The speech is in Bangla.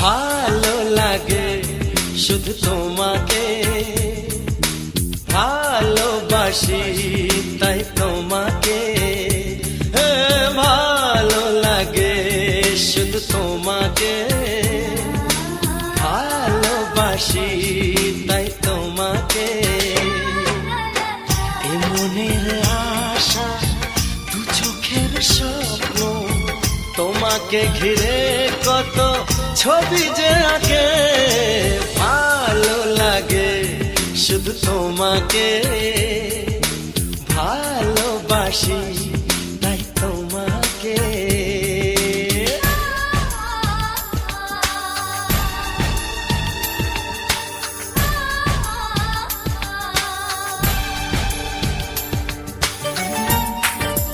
ভালো লাগে শুধু তোমাকে, ভালোবাসি তাই তোমাকে। ভালো লাগে শুধু তোমাকে, ভালোবাসি তাই তোমাকে। এ মনের আশা দু চোখের স্বপ্ন, তোমাকে ঘিরে কত ছবি যে আঁকে। ভালো লাগে শুধু তোমাকে, ভালোবাসি